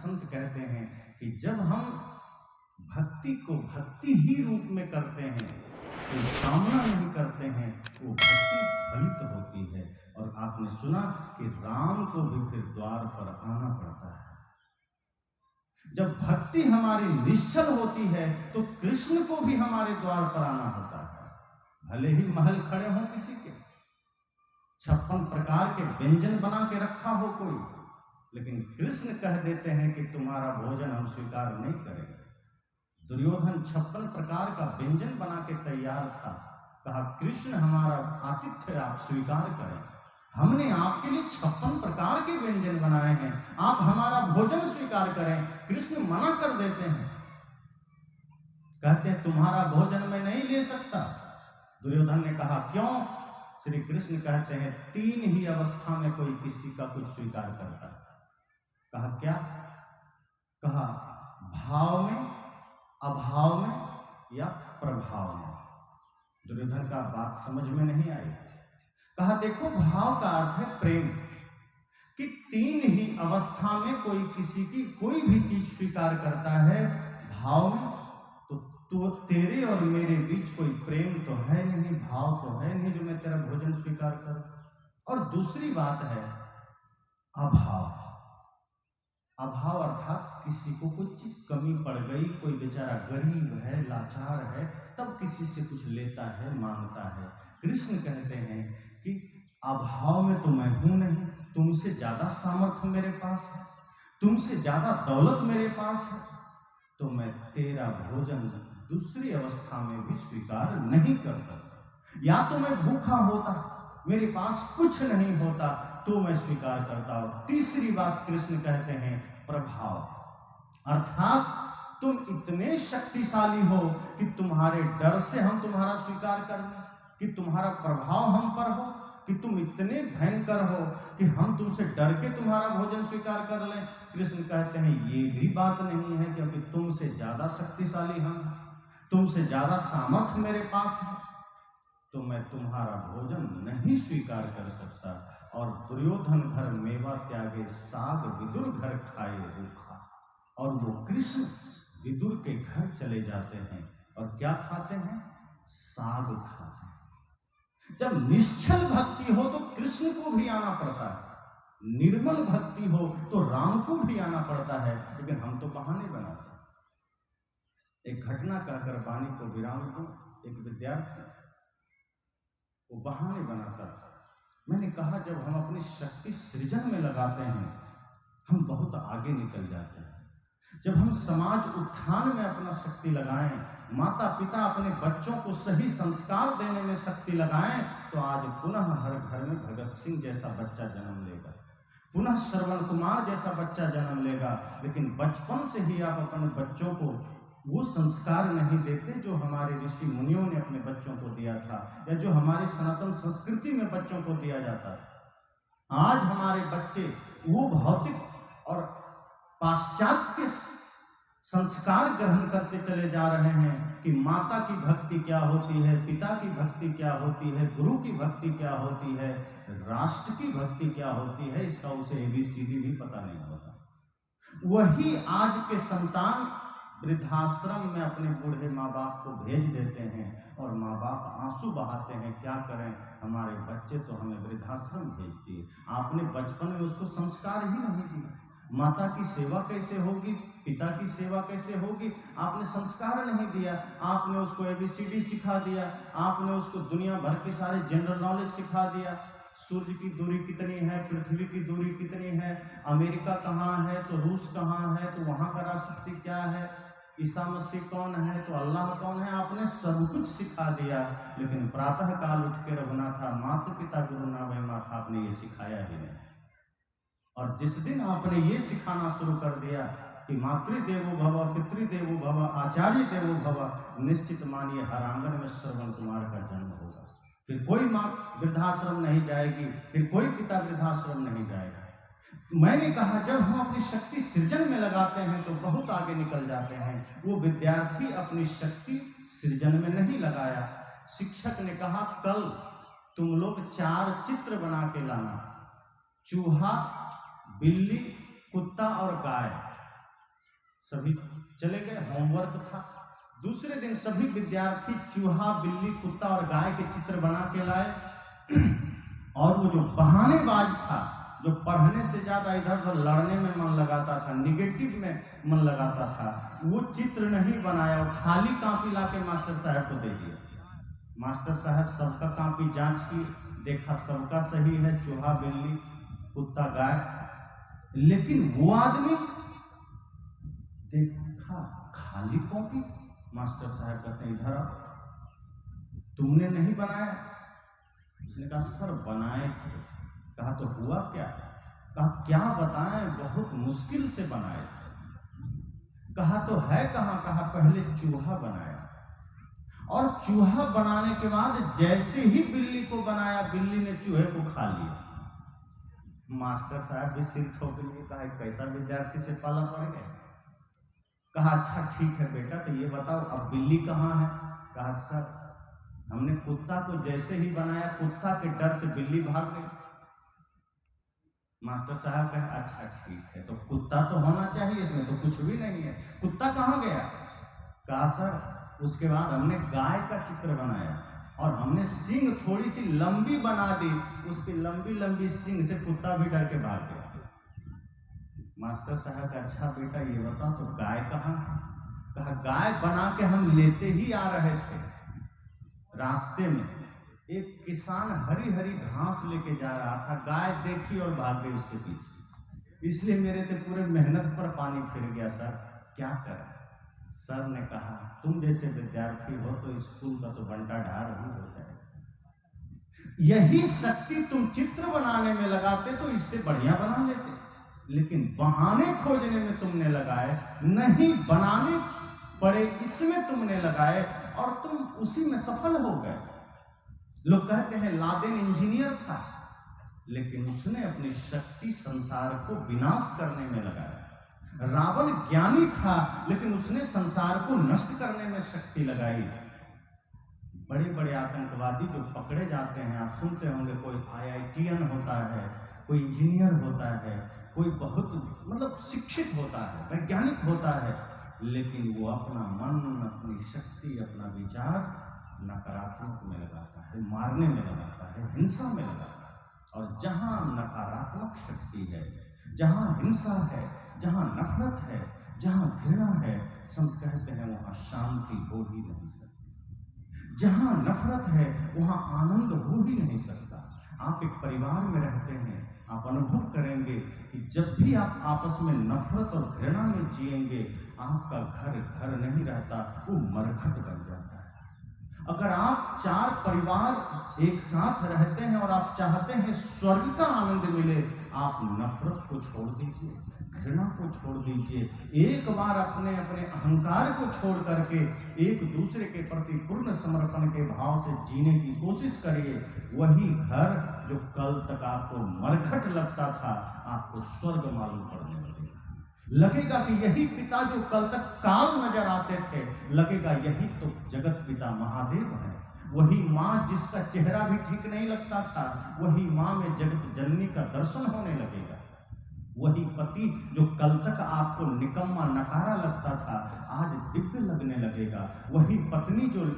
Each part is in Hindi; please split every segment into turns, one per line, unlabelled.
संत कहते हैं कि जब हम भक्ति को भक्ति ही रूप में करते हैं, कोई कामना नहीं करते हैं, वो भक्ति फलित होती है। और आपने सुना कि राम को भी फिर द्वार पर आना पड़ता है। जब भक्ति हमारी निश्चल होती है तो कृष्ण को भी हमारे द्वार पर आना होता है। भले ही महल खड़े हों किसी के, 56 प्रकार के व्यंजन बना के रखा हो कोई, लेकिन कृष्ण कह देते हैं कि तुम्हारा भोजन हम स्वीकार नहीं करेंगे। दुर्योधन 56 प्रकार का व्यंजन बना के तैयार था, कहा कृष्ण हमारा आतिथ्य आप स्वीकार करें, हमने आपके लिए 56 प्रकार के व्यंजन बनाए हैं, आप हमारा भोजन स्वीकार करें। कृष्ण मना कर देते हैं, कहते हैं तुम्हारा भोजन मैं नहीं ले सकता। दुर्योधन ने कहा क्यों? श्री कृष्ण कहते हैं 3 ही अवस्था में कोई किसी का कुछ स्वीकार करता है। कहा क्या? कहा भाव में, अभाव में या प्रभाव में। दुर्योधन का बात समझ में नहीं आई। कहा देखो भाव का अर्थ है प्रेम, कि 3 ही अवस्था में कोई किसी की कोई भी चीज स्वीकार करता है। भाव में तो तेरे और मेरे बीच कोई प्रेम तो है नहीं, भाव तो है नहीं जो मैं तेरा भोजन स्वीकार करूं। और दूसरी बात है अभाव। अभाव अर्थात किसी को कोई चीज कमी पड़ गई, कोई बेचारा गरीब है, लाचार है, तब किसी से कुछ लेता है, मांगता है। कृष्ण कहते हैं कि अभाव में तो मैं हूं नहीं, तुमसे ज्यादा सामर्थ्य मेरे पास है, तुमसे ज्यादा दौलत मेरे पास है, तो मैं तेरा भोजन दूसरी अवस्था में भी स्वीकार नहीं कर सकता। या तो मैं भूखा होता, मेरे पास कुछ नहीं होता, तो मैं स्वीकार करता। और तीसरी बात कृष्ण कहते हैं प्रभाव, अर्थात तुम इतने शक्तिशाली हो कि तुम्हारे डर से हम तुम्हारा स्वीकार कर लें, कि तुम्हारा प्रभाव हम पर हो, कि तुम इतने भयंकर हो कि हम तुमसे डर के तुम्हारा भोजन स्वीकार कर लें। कृष्ण कहते हैं ये भी बात नहीं है, क्योंकि तुमसे ज्यादा शक्तिशाली हम, तुमसे ज्यादा सामर्थ्य मेरे पास है, तो मैं तुम्हारा भोजन नहीं स्वीकार कर सकता। और दुर्योधन घर मेवा त्यागे, साग विदुर घर खाए रूखा। और वो कृष्ण विदुर के घर चले जाते हैं और क्या खाते हैं? साग खाते हैं। जब निश्चल भक्ति हो तो कृष्ण को भी आना पड़ता है, निर्मल भक्ति हो तो राम को भी आना पड़ता है, लेकिन हम तो बहाने बनाते हैं। एक घटना कहकर वाणी को विराम दूं। एक विद्यार्थी था, वो बहाने बनाता था। मैंने कहा जब हम अपनी शक्ति सृजन में लगाते हैं हम बहुत आगे निकल जाते हैं। जब हम समाज उत्थान में अपना शक्ति लगाएं, माता पिता अपने बच्चों को सही संस्कार देने में शक्ति लगाएं, तो आज पुनः हर घर में भगत सिंह जैसा बच्चा जन्म लेगा, पुनः श्रवण कुमार जैसा बच्चा जन्म लेगा। लेकिन बचपन से ही आप अपने बच्चों को वो संस्कार नहीं देते जो हमारे ऋषि मुनियों ने अपने बच्चों को दिया था, या जो हमारी सनातन संस्कृति में बच्चों को दिया जाता था। आज हमारे बच्चे वो भौतिक और पाश्चात्य संस्कार ग्रहण करते चले जा रहे हैं कि माता की भक्ति क्या होती है, पिता की भक्ति क्या होती है, गुरु की भक्ति क्या होती है, राष्ट्र की भक्ति क्या होती है, इसका उसे ABCD भी पता नहीं होता। वही आज के संतान वृद्धाश्रम में अपने बूढ़े माँ बाप को भेज देते हैं और माँ बाप आंसू बहाते हैं, क्या करें, हमारे बच्चे तो हमें वृद्धाश्रम भेज दिए। आपने बचपन में उसको संस्कार ही नहीं दिया। माता की सेवा कैसे होगी, पिता की सेवा कैसे होगी, आपने संस्कार नहीं दिया। आपने उसको ABCD सिखा दिया, आपने उसको दुनिया भर के सारे जनरल नॉलेज सिखा दिया। सूर्य की दूरी कितनी है, पृथ्वी की दूरी कितनी है, अमेरिका कहाँ है तो रूस कहाँ है, तो वहाँ का राष्ट्रपति क्या है, ईसा मसीह कौन है, तो अल्लाह कौन है, आपने सब कुछ सिखा दिया। लेकिन प्रातः काल उठ के रघुनाथा मातु पिता गुरु ना भय माथा, आपने ये सिखाया ही नहीं। और जिस दिन आपने ये सिखाना शुरू कर दिया कि मातृदेवो भव, पितृदेवो भव, आचार्य देवो भव, निश्चित मानिए हर आंगन में श्रवण कुमार का जन्म होगा। फिर कोई माँ वृद्धाश्रम नहीं जाएगी, फिर कोई पिता वृद्धाश्रम नहीं जाएगा। मैंने कहा जब हम अपनी शक्ति सृजन में लगाते हैं तो बहुत आगे निकल जाते हैं। वो विद्यार्थी अपनी शक्ति सृजन में नहीं लगाया। शिक्षक ने कहा कल तुम लोग 4 चित्र बना के लाना, चूहा, बिल्ली, कुत्ता और गाय। सभी चले गए, होमवर्क था। दूसरे दिन सभी विद्यार्थी चूहा, बिल्ली, कुत्ता और गाय के चित्र बना के लाए और वो जो बहानेबाज था, जो पढ़ने से ज्यादा इधर उधर लड़ने में मन लगाता था, निगेटिव में मन लगाता था, वो चित्र नहीं बनाया। वो खाली कॉपी लाके मास्टर साहब को दे दिया। मास्टर साहब सबका कॉपी जांच की, देखा सबका सही है, चूहा, बिल्ली, कुत्ता, गाय। लेकिन वो आदमी देखा खाली कॉपी। मास्टर साहब कहते हैं इधर आओ, तुमने नहीं बनाया? उसने कहा सर बनाए थे। कहा तो हुआ क्या? कहा क्या बताएं, बहुत मुश्किल से बनाए थे। कहा तो है कहां? कहा पहले चूहा बनाया और चूहा बनाने के बाद जैसे ही बिल्ली को बनाया, बिल्ली ने चूहे को खा लिया। मास्टर साहब भी सिर ठोक लिए। कहा कैसा विद्यार्थी से पाला पड़ गया। कहा अच्छा ठीक है बेटा, तो ये बताओ अब बिल्ली कहाँ है? कहा सर हमने कुत्ता को जैसे ही बनाया, कुत्ता के डर से बिल्ली भाग गई। मास्टर साहब कहे अच्छा ठीक है, तो कुत्ता तो होना चाहिए, इसमें तो कुछ भी नहीं है, कुत्ता कहाँ गया? कहा सर उसके बाद हमने गाय का चित्र बनाया और हमने सींग थोड़ी सी लंबी बना दी, उसकी लंबी लंबी सींग से कुत्ता भी डर के भाग गया। मास्टर साहब का अच्छा बेटा ये बता तो गाय कहाँ? कहा गाय बना के हम लेते ही आ रहे थे, रास्ते में एक किसान हरी हरी घास लेके जा रहा था, गाय देखी और भाग गई उसके पीछे, इसलिए मेरे तो पूरे मेहनत पर पानी फिर गया। सर क्या करें? सर ने कहा तुम जैसे विद्यार्थी हो तो स्कूल का तो बंटा ढार ही हो जाए। यही शक्ति तुम चित्र बनाने में लगाते तो इससे बढ़िया बना लेते, लेकिन बहाने खोजने में तुमने लगाए, नहीं बनाने पड़े इसमें तुमने लगाए और तुम उसी में सफल हो गए। लोग कहते हैं लादेन इंजीनियर था, लेकिन उसने अपनी शक्ति संसार को विनाश करने में लगाया। रावण ज्ञानी था, लेकिन उसने संसार को नष्ट करने में शक्ति लगाई। बड़े बड़े आतंकवादी जो पकड़े जाते हैं, आप सुनते होंगे, कोई IITian होता है, कोई इंजीनियर होता है, कोई बहुत मतलब शिक्षित होता है, वैज्ञानिक होता है, लेकिन वो अपना मन, अपनी शक्ति, अपना विचार नकारात्मक में लगाता है, मारने में लगाता है, हिंसा में लगाता है। और जहां नकारात्मक शक्ति है, जहां हिंसा है, जहां नफरत है, जहां घृणा है, संत कहते हैं वहां शांति हो ही नहीं सकती। जहां नफरत है वहां आनंद हो ही नहीं सकता। आप एक परिवार में रहते हैं, आप अनुभव करेंगे कि जब भी आप आपस में नफरत और घृणा में जिएंगे, आपका घर घर नहीं रहता, वो मरघट बन जाता है। अगर आप 4 परिवार एक साथ रहते हैं और आप चाहते हैं स्वर्ग का आनंद मिले, आप नफरत को छोड़ दीजिए, घृणा को छोड़ दीजिए, एक बार अपने अपने अहंकार को छोड़ करके एक दूसरे के प्रति पूर्ण समर्पण के भाव से जीने की कोशिश करिए। वही घर जो कल तक आपको मरघट लगता था, आपको स्वर्ग मालूम पड़ने लगेगा कि यही पिता जो कल तक काल नजर आते थे, लगेगा यही तो जगत पिता महादेव है। वही माँ जिसका चेहरा भी ठीक नहीं लगता था, वही माँ में जगत जननी का दर्शन होने लगेगा। वही पति जो कल तक आपको निकम्मा नकारा लगता था, आज दिव्य लगने लगेगा। वही पत्नी जो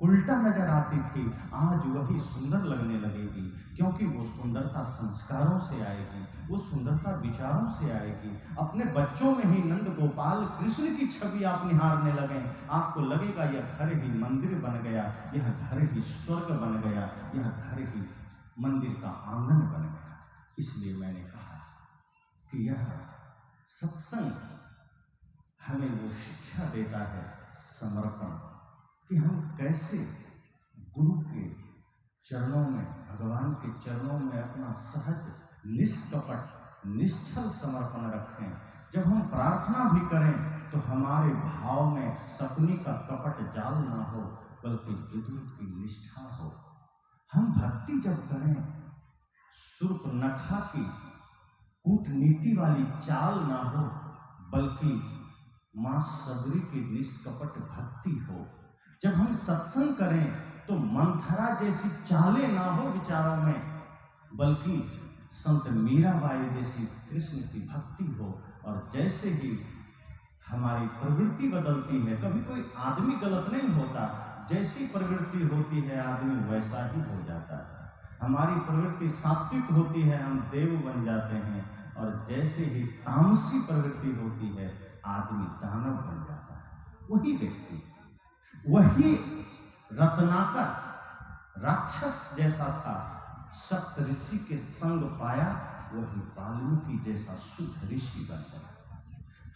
उल्टा नजर आती थी, आज वही सुंदर लगने लगेगी, क्योंकि वो सुंदरता संस्कारों से आएगी, वो सुंदरता विचारों से आएगी। अपने बच्चों में ही नंद गोपाल कृष्ण की छवि आप निहारने लगे, आपको लगेगा यह घर ही मंदिर बन गया, यह घर ही स्वर्ग बन गया, यह घर ही मंदिर का आंगन बन गया। इसलिए मैंने कहा कि यह सत्संग हमें वो शिक्षा देता है, समर्पण, कि हम कैसे गुरु के चरणों में, भगवान के चरणों में अपना सहज, निष्कपट, निश्चल समर्पण रखें। जब हम प्रार्थना भी करें तो हमारे भाव में सपनी का कपट जाल ना हो, बल्कि विदुर की निष्ठा हो। हम भक्ति जब करें, शूर्पनखा की कूटनीति वाली चाल ना हो, बल्कि मां सबरी की निष्कपट भक्ति हो। जब हम सत्संग करें तो मंथरा जैसी चालें ना हो विचारों में, बल्कि संत मीराबाई जैसी कृष्ण की भक्ति हो। और जैसे ही हमारी प्रवृत्ति बदलती है। कभी कोई आदमी गलत नहीं होता, जैसी प्रवृत्ति होती है आदमी वैसा ही हो जाता है। हमारी प्रवृत्ति सात्विक होती है, हम देव बन जाते हैं, और जैसे ही तामसी प्रवृत्ति होती है आदमी दानव बन जाता है। वही व्यक्ति, वही रत्नाकर राक्षस जैसा था, सप्तऋषि के संग पाया, वही वाल्मीकि जैसा शुद्ध ऋषि बन गया।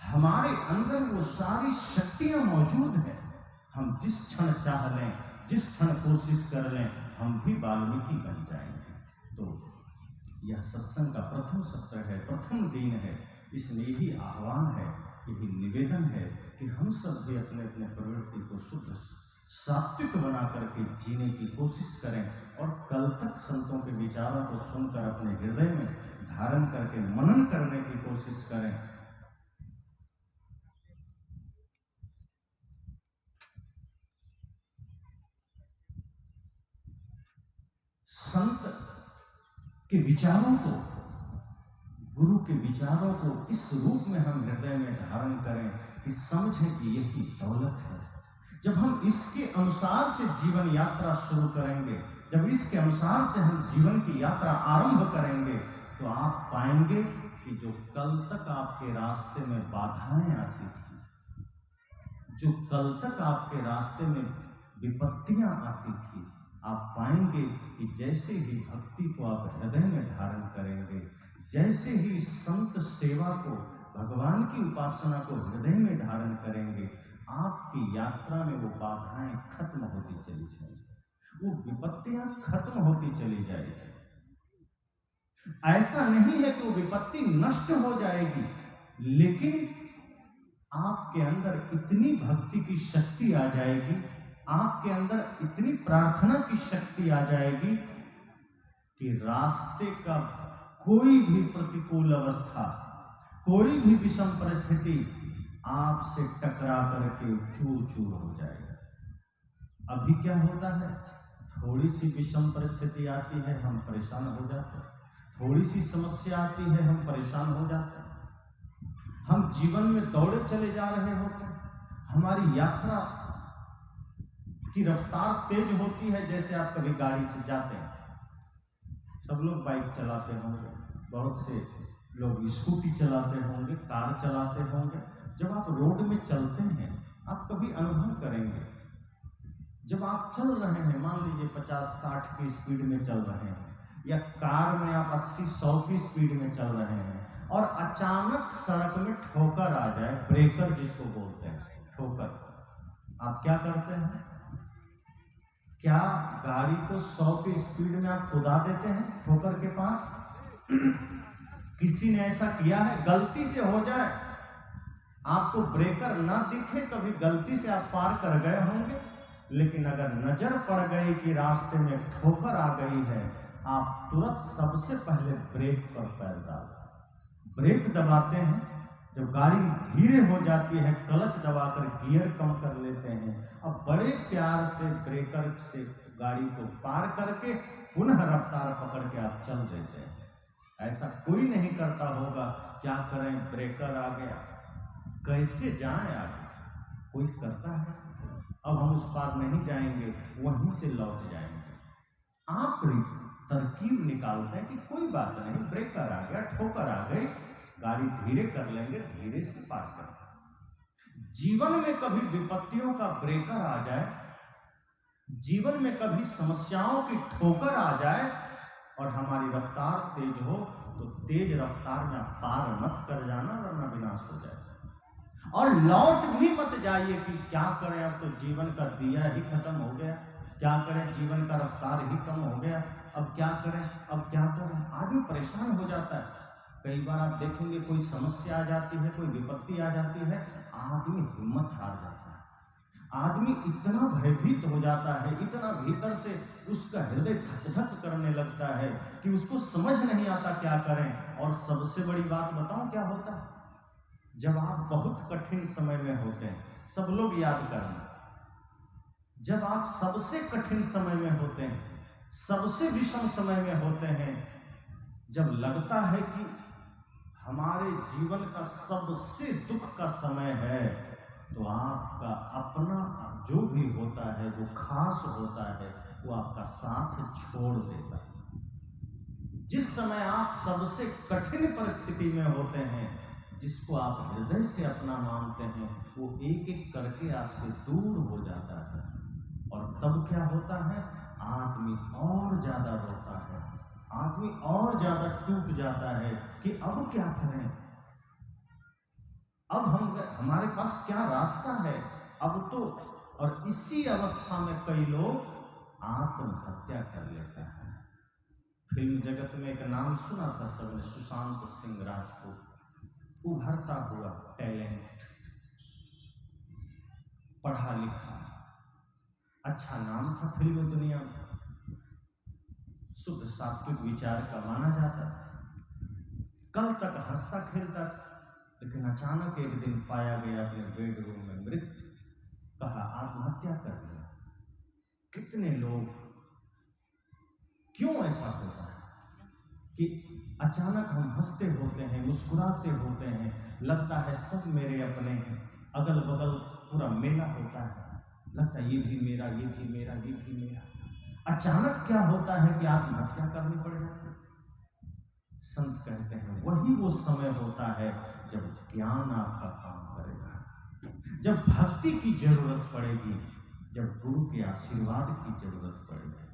हमारे अंदर वो सारी शक्तियां मौजूद है। हम जिस क्षण चाह लें, जिस क्षण कोशिश कर लें, हम भी वाल्मीकि बन जाएंगे। तो यह सत्संग का प्रथम सत्र है, प्रथम दिन है। इसमें यही आह्वान है, यही निवेदन है कि हम सब भी अपने अपने प्रवृत्ति को शुद्ध सात्विक बना करके जीने की कोशिश करें, और कल तक संतों के विचारों को सुनकर अपने हृदय में धारण करके मनन करने की कोशिश करें। संत के विचारों को, गुरु के विचारों को इस रूप में हम हृदय में धारण करें कि समझें कि यही दौलत है। जब हम इसके अनुसार से जीवन यात्रा शुरू करेंगे, जब इसके अनुसार से हम जीवन की यात्रा आरंभ करेंगे, तो आप पाएंगे कि जो कल तक आपके रास्ते में बाधाएं आती थी, जो कल तक आपके रास्ते में विपत्तियां आती थी, आप पाएंगे कि जैसे ही भक्ति को आप हृदय में धारण करेंगे, जैसे ही संत सेवा को, भगवान की उपासना को हृदय में धारण करेंगे, आपकी यात्रा में वो बाधाएं खत्म होती चली जाएगी, वो विपत्तियां खत्म होती चली जाएगी। ऐसा नहीं है कि वो विपत्ति नष्ट हो जाएगी, लेकिन आपके अंदर इतनी भक्ति की शक्ति आ जाएगी, आपके अंदर इतनी प्रार्थना की शक्ति आ जाएगी कि रास्ते का कोई भी प्रतिकूल अवस्था, कोई भी विषम परिस्थिति आपसे टकरा करके चूर चूर हो जाएगा। अभी क्या होता है, थोड़ी सी विषम परिस्थिति आती है, हम परेशान हो जाते हैं, थोड़ी सी समस्या आती है, हम परेशान हो जाते हैं, हम जीवन में दौड़े चले जा रहे होते हैं, हमारी यात्रा की रफ्तार तेज होती है। जैसे आप कभी गाड़ी से जाते हैं, सब लोग बाइक चलाते होंगे, बहुत से लोग स्कूटी चलाते होंगे, कार चलाते होंगे। जब आप रोड में चलते हैं, आप कभी अनुभव करेंगे, जब आप चल रहे हैं, मान लीजिए 50-60 की स्पीड में चल रहे हैं, या कार में आप 80-100 की स्पीड में चल रहे हैं, और अचानक सड़क में ठोकर आ जाए, ब्रेकर जिसको बोलते हैं, ठोकर, आप क्या करते हैं? क्या गाड़ी को 100 की स्पीड में आप कुदा देते हैं ठोकर के पास? किसी ने ऐसा किया है? गलती से हो जाए, आपको ब्रेकर ना दिखे, कभी गलती से आप पार कर गए होंगे, लेकिन अगर नजर पड़ गई कि रास्ते में ठोकर आ गई है, आप तुरंत सबसे पहले ब्रेक पर पैर डालते हैं, ब्रेक दबाते हैं। जब गाड़ी धीरे हो जाती है, क्लच दबाकर गियर कम कर लेते हैं, अब बड़े प्यार से ब्रेकर से गाड़ी को पार करके पुनः रफ्तार पकड़ के आप चल देते हैं। ऐसा कोई नहीं करता होगा। क्या करें, ब्रेकर आ गया, कैसे जाएं आगे? कोई करता है? अब हम उस पार नहीं जाएंगे, वहीं से लौट जाएंगे। आप तरकीब निकालते हैं कि कोई बात नहीं, ब्रेकर आ गया, ठोकर आ गई, गाड़ी धीरे कर लेंगे, धीरे से पार कर। जीवन में कभी विपत्तियों का ब्रेकर आ जाए, जीवन में कभी समस्याओं की ठोकर आ जाए और हमारी रफ्तार तेज हो, तो तेज रफ्तार में आप पार मत कर जाना, वरना विनाश हो जाए। और लौट भी मत जाइए कि क्या करें, अब तो जीवन का दिया ही खत्म हो गया, क्या करें, जीवन का रफ्तार ही कम हो गया, अब क्या करें, अब क्या करें। आदमी परेशान हो जाता है। कई बार आप देखेंगे कोई समस्या आ जाती है, कोई विपत्ति आ जाती है, आदमी हिम्मत हार जाता है, आदमी इतना भयभीत हो जाता है, इतना भीतर से उसका हृदय धक धक करने लगता है कि उसको समझ नहीं आता क्या करें। और सबसे बड़ी बात बताऊं क्या होता है, जब आप बहुत कठिन समय में होते हैं, सब लोग याद करना, जब आप सबसे कठिन समय में होते हैं, सबसे विषम समय में होते हैं, जब लगता है कि हमारे जीवन का सबसे दुख का समय है, तो आपका अपना जो भी होता है, जो खास होता है, वो आपका साथ छोड़ देता है। जिस समय आप सबसे कठिन परिस्थिति में होते हैं, जिसको आप हृदय से अपना मानते हैं, वो एक एक करके आपसे दूर हो जाता है। और तब क्या होता है, आदमी और ज्यादा रोता है, आदमी और ज्यादा टूट जाता है कि अब क्या करें, अब हमारे पास क्या रास्ता है अब तो। और इसी अवस्था में कई लोग आत्महत्या कर लेते हैं। फिल्म जगत में एक नाम सुना था सबने, सुशांत सिंह राजपूत, उभरता हुआ टैलेंट, पढ़ा लिखा, अच्छा नाम था फिल्म दुनिया में, शुद्ध सात्विक विचार का माना जाता था, कल तक हंसता खेलता था, लेकिन अचानक एक दिन पाया गया अपने बेडरूम में मृत, कहा आत्महत्या कर लिया। कितने लोग, क्यों ऐसा होता है कि अचानक हम हंसते होते हैं, मुस्कुराते होते हैं, लगता है सब मेरे अपने हैं, अगल बगल पूरा मेला होता है, लगता है ये भी मेरा, ये भी मेरा, ये भी मेरा। अचानक क्या होता है कि आत्महत्या करनी पड़ जाती है। संत कहते हैं वही वो समय होता है जब ज्ञान आपका काम करेगा, जब भक्ति की जरूरत पड़ेगी, जब गुरु के आशीर्वाद की जरूरत पड़ेगी,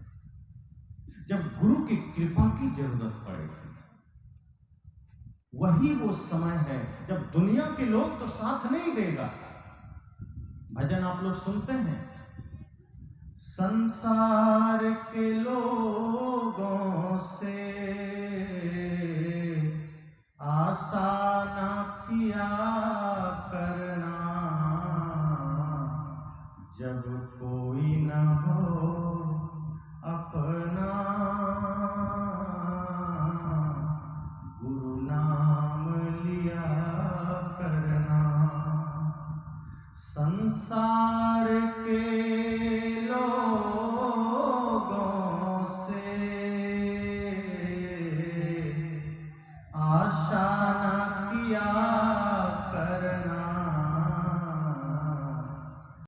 जब गुरु की कृपा की जरूरत पड़ेगी। वही वो समय है जब दुनिया के लोग तो साथ नहीं देगा। भजन आप लोग सुनते हैं, संसार के लोगों से आशा ना किया करना, जब कोई न हो अपना, गुरु नाम लिया करना। संसार